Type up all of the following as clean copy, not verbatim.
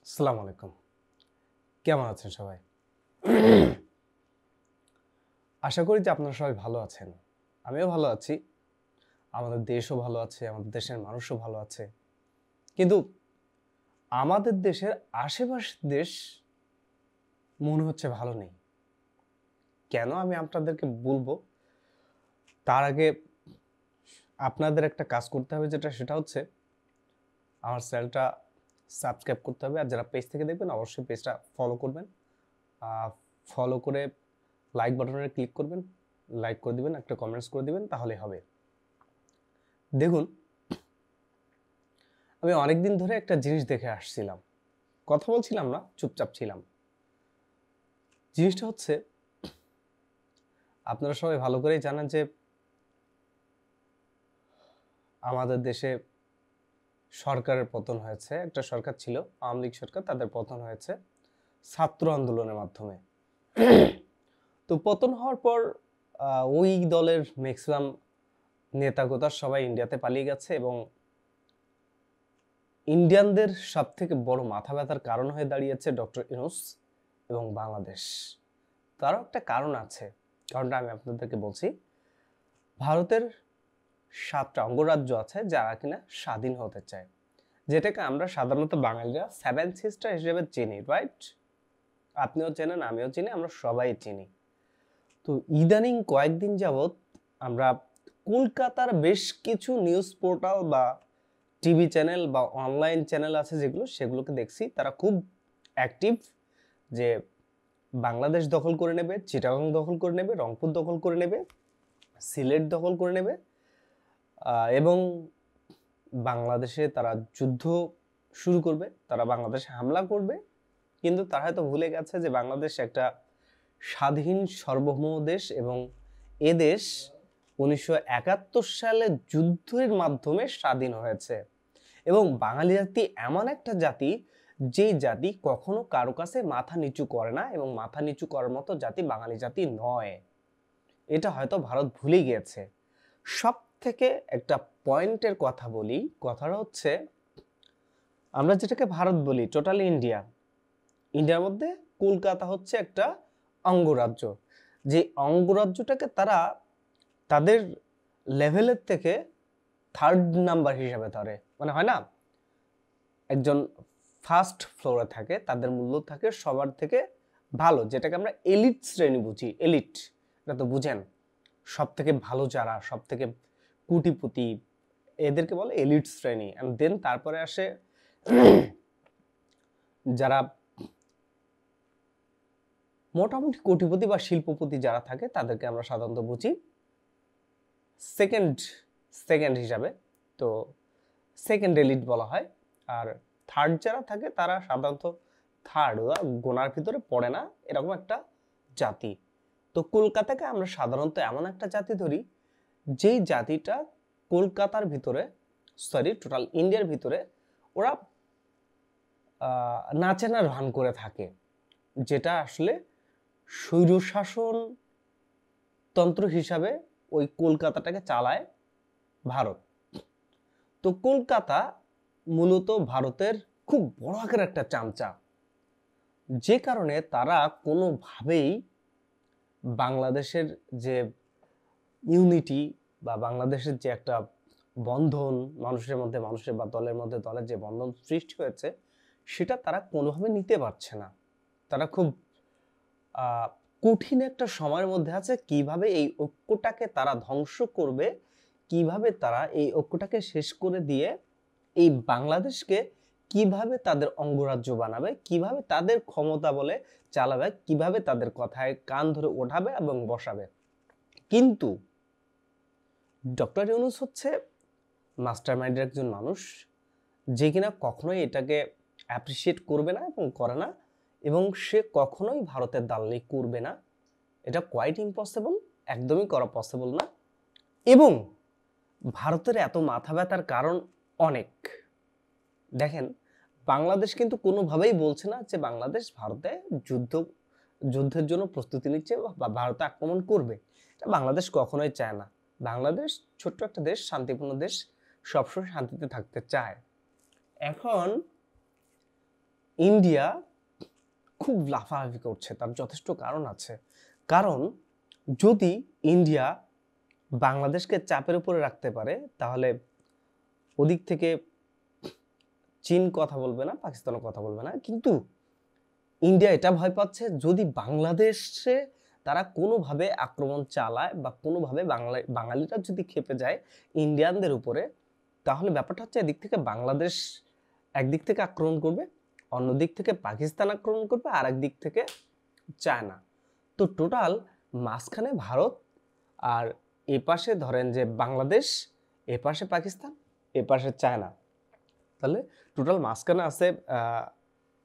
আসসালামু আলাইকুম। কেমন আছেন সবাই? আশা করি যে আপনারা সবাই ভালো আছেন। আমিও ভালো আছি। আমাদের দেশও ভালো আছে, আমাদের দেশের মানুষও ভালো আছে। কিন্তু আমাদের দেশের আশেপাশের দেশ মনে হচ্ছে ভালো নেই। কেন আমি আপনাদেরকে বলবো, তার আগে আপনাদের একটা কাজ করতে হবে সেটা হচ্ছে আমার চ্যানেলটা সাবস্ক্রাইব করতে হবে। আর যারা পেজ থেকে দেখবেন অবশ্যই পেজটা ফলো করবেন। ফলো করে লাইক বাটনে ক্লিক করবেন, লাইক করে দিবেন, একটা কমেন্টস করে দিবেন, তাহলেই হবে। দেখুন, আমি অনেকদিন ধরে একটা জিনিস দেখে আসছিলাম, কথা বলছিলাম না, চুপচাপ ছিলাম। জিনিসটা হচ্ছে, আপনারা সবাই ভালো করেই জানেন যে আমাদের দেশে সরকারের পতন হয়েছে। একটা সরকার ছিল, আওয়ামী লীগ সরকার, তাদের পতন হয়েছে ছাত্র আন্দোলনের মাধ্যমে। তো পতন হওয়ার পর ওই দলের ম্যাক্সিমাম নেতাগোতা সবাই ইন্ডিয়াতে পালিয়ে গেছে এবং ইন্ডিয়ানদের সব থেকে বড় মাথা ব্যথার কারণ হয়ে দাঁড়িয়েছে ডক্টর ইউনূস এবং বাংলাদেশ। তারও একটা কারণ আছে, কারণটা আমি আপনাদেরকে বলছি। ভারতের 7টা অঙ্গরাজ্য আছে যারা কিনা স্বাধীন হতে চায়, যেটাকে আমরা সাধারণত বাঙালিরা 7 সিস্টার হিসেবে চিনি, রাইট? আপনিও চেনেন, আমিও চিনি, আমরা সবাই চিনি। তো ইদানিং কয়েকদিন যাবৎ আমরা কলকাতার বেশ কিছু নিউজ পোর্টাল বা টিভি চ্যানেল বা অনলাইন চ্যানেল আছে সেগুলোকে দেখছি, তারা খুব অ্যাক্টিভ যে বাংলাদেশ দখল করে নেবে, চিটাগং দখল করে নেবে, রংপুর দখল করে নেবে, সিলেট দখল করে নেবে, এবং বাংলাদেশে তারা যুদ্ধ শুরু করবে, তারা বাংলাদেশে হামলা করবে। কিন্তু তারা হয়তো ভুলে গেছে যে বাংলাদেশ একটা স্বাধীন সার্বভৌম দেশ এবং এ দেশ 1971 সালে যুদ্ধের মাধ্যমে স্বাধীন হয়েছে। এবং বাঙালি জাতি এমন একটা জাতি, যেই জাতি কখনো কারো কাছে মাথা নিচু করে না, এবং মাথা নিচু করার মতো জাতি বাঙালি জাতি নয়। এটা হয়তো ভারত ভুলে গিয়েছে। সব থেকে একটা পয়েন্টের কথা বলি, কথাটা হচ্ছে, আমরা যেটাকে ভারত বলি টোটালি ইন্ডিয়ার মধ্যে কলকাতা হচ্ছে একটা অঙ্গরাজ্য। যে অঙ্গরাজ্যটাকে তারা তাদের লেভেলের থেকে 3rd নাম্বার হিসাবে ধরে, মানে হয় না, একজন ফার্স্ট ফ্লোরে থাকে, তাদের মূল্য থাকে সবার থেকে ভালো, যেটাকে আমরা এলিট শ্রেণী বুঝি। এলিট, এটা তো বুঝেন, সব থেকে ভালো যারা, সব থেকে কোটিপতি, এদেরকে বলে এলিট শ্রেণী। এন্ড দেন তারপরে আসে যারা মোটামুটি কোটিপতি বা শিল্পপতি যারা থাকে, তাদেরকে আমরা সাধারণত বুঝি সেকেন্ড সেকেন্ড হিসাবে। তো সেকেন্ড এলিট বলা হয়। আর থার্ড যারা থাকে তারা সাধারণত থার্ড গোনার ভিতরে পড়ে না, এরকম একটা জাতি। তো কলকাতাকে আমরা সাধারণত এমন একটা জাতি ধরি, যেই জাতিটা কলকাতার ভিতরে, সরি টোটাল ইন্ডিয়ার ভিতরে, ওরা নাচেনার ভান করে থাকে, যেটা আসলে স্বৈরশাসন তন্ত্র হিসাবে ওই কলকাতাটাকে চালায় ভারত। তো কলকাতা মূলত ভারতের খুব বড় আকারের একটা চামচা, যে কারণে তারা কোনোভাবেই বাংলাদেশের যে ইউনিটি বা বাংলাদেশের যে একটা বন্ধন, মানুষের মধ্যে মানুষের বা দলের মধ্যে দলের যে বন্ধন সৃষ্টি হয়েছে, সেটা তারা কোনোভাবে নিতে পারছে না। তারা খুব কঠিন একটা সময়ের মধ্যে আছে, কিভাবে এই ঐক্যটাকে তারা ধ্বংস করবে, কিভাবে তারা এই ঐক্যটাকে শেষ করে দিয়ে এই বাংলাদেশকে কিভাবে তাদের অঙ্গরাজ্য বানাবে, কিভাবে তাদের ক্ষমতা বলে চালাবে, কিভাবে তাদের কথায় কান ধরে ওঠাবে এবং বসাবে। কিন্তু ডক্টর ইউনূস হচ্ছে মাস্টার মাইন্ডের একজন মানুষ, যে কিনা কখনোই এটাকে অ্যাপ্রিসিয়েট করবে না এবং করে না, এবং সে কখনোই ভারতের দালালি করবে না। এটা কোয়াইট ইম্পসিবল, একদমই করা পসিবল না। এবং ভারতের এত মাথা ব্যথার কারণ অনেক। দেখেন, বাংলাদেশ কিন্তু কোনোভাবেই বলছে না যে বাংলাদেশ ভারতে যুদ্ধের জন্য প্রস্তুতি নিচ্ছে বা ভারতে আক্রমণ করবে। এটা বাংলাদেশ কখনোই চায় না। বাংলাদেশ ছোট্ট একটা দেশ, শান্তিপূর্ণ দেশ, সবসময় শান্তিতে থাকতে চায়। এখন ইন্ডিয়া খুব লাফালাফি করছে, তার যথেষ্ট কারণ আছে। কারণ যদি ইন্ডিয়া বাংলাদেশকে চাপের উপরে রাখতে পারে, তাহলে ওদিক থেকে চীন কথা বলবে না, পাকিস্তানও কথা বলবে না। কিন্তু ইন্ডিয়া এটা ভয় পাচ্ছে, যদি বাংলাদেশে তারা কোনোভাবে আক্রমণ চালায় বা কোনোভাবে বাঙালিরা যদি খেপে যায় ইন্ডিয়ানদের উপরে, তাহলে ব্যাপারটা হচ্ছে এদিক থেকে বাংলাদেশ একদিক থেকে আক্রমণ করবে, অন্য দিক থেকে পাকিস্তান আক্রমণ করবে, আর একদিক থেকে চায়না। তো টোটাল মাঝখানে ভারত, আর এপাশে ধরেন যে বাংলাদেশ, এপাশে পাকিস্তান, এপাশে চায়না। তাহলে টোটাল মাঝখানে আছে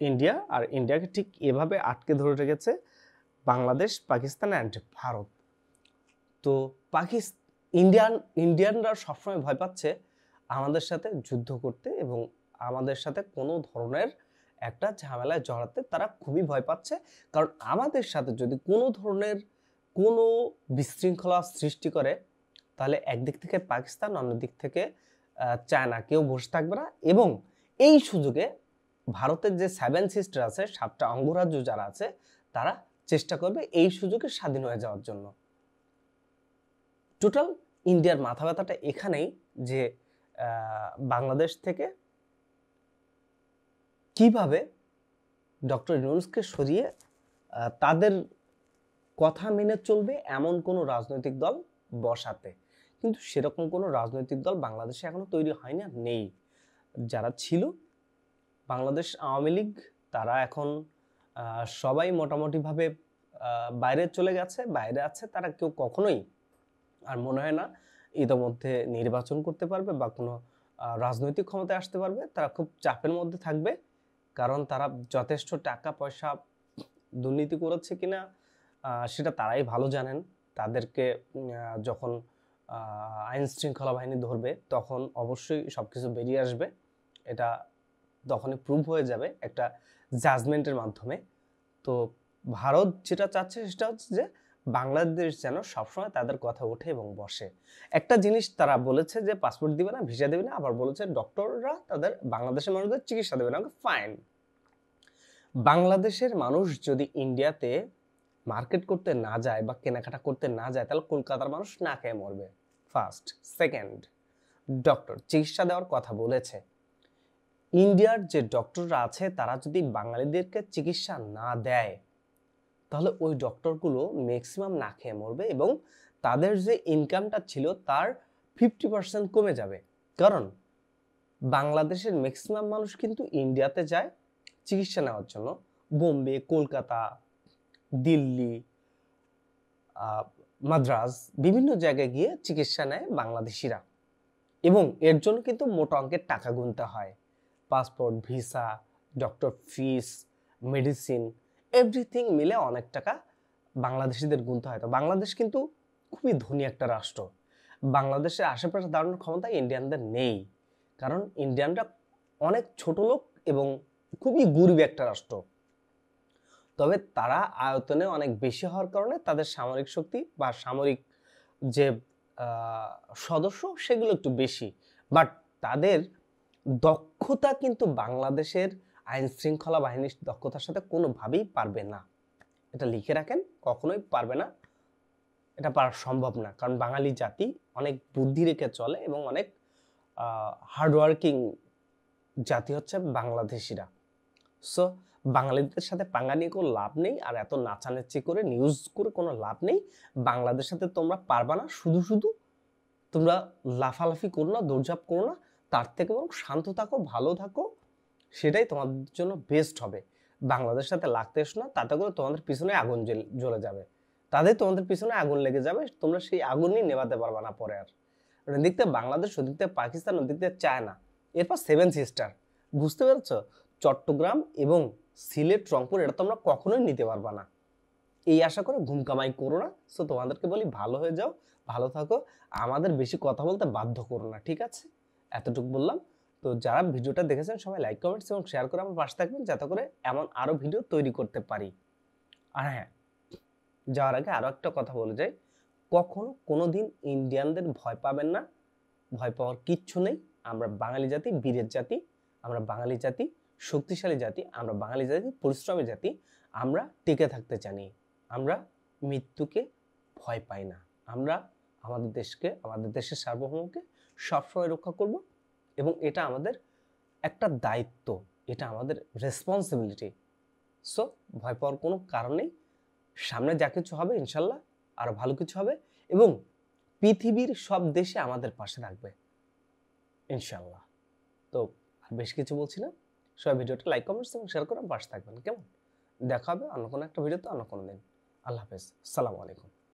ইন্ডিয়া, আর ইন্ডিয়াকে ঠিক এভাবে আটকে ধরে রেখেছে বাংলাদেশ, পাকিস্তান অ্যান্ড ভারত। তো ইন্ডিয়ানরা সবসময় ভয় পাচ্ছে আমাদের সাথে যুদ্ধ করতে এবং আমাদের সাথে কোনো ধরনের একটা ঝামেলায় জড়াতে তারা খুবই ভয় পাচ্ছে। কারণ আমাদের সাথে যদি কোনো ধরনের কোনো বিশৃঙ্খলা সৃষ্টি করে, তাহলে একদিক থেকে পাকিস্তান, অন্য দিক থেকে চায়না, কেউ বসে থাকবে না। এবং এই সুযোগে ভারতের যে 7 সিস্টার আছে, 7টা অঙ্গরাজ্য যারা আছে, তারা চেষ্টা করবে এই সুযোগে স্বাধীন হয়ে যাওয়ার জন্য। টোটাল ইন্ডিয়ার মাথা ব্যথাটা এখানেই যে বাংলাদেশ থেকে কিভাবে ডক্টর ইউনূসকে সরিয়ে তাদের কথা মেনে চলবে এমন কোনো রাজনৈতিক দল বসাতে। কিন্তু সেরকম কোনো রাজনৈতিক দল বাংলাদেশে এখনো তৈরি হয়নি, আর নেই। যারা ছিল বাংলাদেশ আওয়ামী লীগ, তারা এখন সবাই মোটামুটিভাবে বাইরে চলে গেছে, বাইরে আছে। তারা কেউ কখনোই আর মনে হয় না ইতোমধ্যে নির্বাচন করতে পারবে বা কোনো রাজনৈতিক ক্ষমতায় আসতে পারবে। তারা খুব চাপের মধ্যে থাকবে, কারণ তারা যথেষ্ট টাকা পয়সা দুর্নীতি করেছে কিনা সেটা তারাই ভালো জানেন। তাদেরকে যখন আইন শৃঙ্খলা বাহিনী ধরবে, তখন অবশ্যই সবকিছু বেরিয়ে আসবে। এটা তখনই প্রুভ হয়ে যাবে একটা জাজমেন্টের মাধ্যমে। তো ভারত যেটা চাচ্ছে সেটা হচ্ছে যে বাংলাদেশ যেন সবসময় তাদের কথা ওঠে এবং বসে। একটা জিনিস তারা বলেছে যে পাসপোর্ট দিবে না, ভিসা দেবে না, আবার বলেছে ডক্টররা তাদের বাংলাদেশের মানুষদের চিকিৎসা দেবে না। ফাইন, বাংলাদেশের মানুষ যদি ইন্ডিয়াতে মার্কেট করতে না যায় বা কেনাকাটা করতে না যায়, তাহলে কলকাতার মানুষ না খেয়ে মরবে। ফার্স্ট। সেকেন্ড, ডক্টর চিকিৎসা দেওয়ার কথা বলেছে। ইন্ডিয়ার যে ডক্টররা আছে, তারা যদি বাঙালিদেরকে চিকিৎসা না দেয়, তাহলে ওই ডক্টরগুলো ম্যাক্সিমাম না খেয়ে মরবে এবং তাদের যে ইনকামটা ছিল তার 50% কমে যাবে। কারণ বাংলাদেশের ম্যাক্সিমাম মানুষ কিন্তু ইন্ডিয়াতে যায় চিকিৎসা নেওয়ার জন্য। বোম্বে, কলকাতা, দিল্লি, মাদ্রাজ, বিভিন্ন জায়গায় গিয়ে চিকিৎসা নেয় বাংলাদেশিরা, এবং এর জন্য কিন্তু মোটা অঙ্কের টাকা গুনতে হয়। পাসপোর্ট, ভিসা, ডক্টর ফিস, মেডিসিন, এভরিথিং মিলে অনেক টাকা বাংলাদেশিদের গুনতে হয়। তো বাংলাদেশ কিন্তু খুবই ধনী একটা রাষ্ট্র। বাংলাদেশের আশেপাশে দাঁড়ানোর ক্ষমতা ইন্ডিয়ানদের নেই, কারণ ইন্ডিয়ানরা অনেক ছোট লোক এবং খুবই গরিব একটা রাষ্ট্র। তবে তারা আয়তনে অনেক বেশি হওয়ার কারণে তাদের সামরিক শক্তি বা সামরিক যে সদস্য সেগুলো একটু বেশি, বাট তাদের দক্ষতা কিন্তু বাংলাদেশের আইন শৃঙ্খলা বাহিনীর দক্ষতার সাথে কোনোভাবেই পারবে না। এটা লিখে রাখেন, কখনোই পারবে না, এটা পারা সম্ভব না। কারণ বাঙালি জাতি অনেক বুদ্ধি রেখে চলে এবং অনেক হার্ডওয়ার্কিং জাতি হচ্ছে বাংলাদেশিরা। সো বাঙালিদের সাথে পাঙ্গা নিয়ে কোনো লাভ নেই, আর এত নাচানাচি করে নিউজ করে কোনো লাভ নেই। বাংলাদেশের সাথে তোমরা পারবা না, শুধু শুধু তোমরা লাফালাফি করো না, দৌড়ঝাঁপ করো না, তার থেকে বরং শান্ত থাকো, ভালো থাকো, সেটাই তোমাদের জন্য বেস্ট হবে। বাংলাদেশের সাথে লাগতে এসো না, তাতে করে তোমাদের পিছনে আগুন জ্বলে যাবে, তাদের তোমাদের পিছনে আগুন লেগে যাবে, তোমরা সেই আগুনই নেভাতে পারবা না পরে আর। ওদিক থেকে বাংলাদেশ, ওদিক থেকে পাকিস্তান, ওদিক থেকে চায়না, এরপর 7 সিস্টার। বুঝতে পেরেছ? চট্টগ্রাম এবং সিলেট, রংপুর এটা তোমরা কখনোই নিতে পারবা না। এই আশা করে ঘুম কামাই করো না। সো তোমাদেরকে বলি, ভালো হয়ে যাও, ভালো থাকো, আমাদের বেশি কথা বলতে বাধ্য করো না, ঠিক আছে? এতটুকু বললাম। তো যারা ভিডিওটা দেখেছেন সবাই লাইক, কমেন্টস এবং শেয়ার করে আমার পাশে থাকবেন, যাতে করে এমন আরো ভিডিও তৈরি করতে পারি। আর হ্যাঁ, যাওয়ার আগে আরো একটা কথা বলে যাই, কখনো কোনোদিন ইন্ডিয়ানদের ভয় পাবেন না, ভয় পাওয়ার কিচ্ছু নেই। আমরা বাঙালি জাতি, বীরের জাতি, আমরা বাঙালি জাতি শক্তিশালী জাতি, আমরা বাঙালি জাতি, পরিশ্রমী জাতি, আমরা টিকে থাকতে জানি, আমরা মৃত্যুকে ভয় পাই না, আমরা আমাদের দেশকে, আমাদের দেশের সার্বভৌমকে সবসময় রক্ষা করব এবং এটা আমাদের একটা দায়িত্ব, এটা আমাদের রেসপন্সিবিলিটি। সো ভয় পাওয়ার কোনো কারণ নেই। সামনে যা কিছু হবে ইনশাল্লাহ আরো ভালো কিছু হবে এবং পৃথিবীর সব দেশে আমাদের পাশে থাকবে ইনশাল্লাহ। তো আর বেশি কিছু বলছি না, সবাই ভিডিওটা লাইক কমেন্টস এবং শেয়ার করে পাশে থাকবেন। কেমন? দেখা হবে অন্য কোনো একটা ভিডিওতে অন্য কোনো দিন। আল্লাহ হাফেজ, আসসালামু আলাইকুম।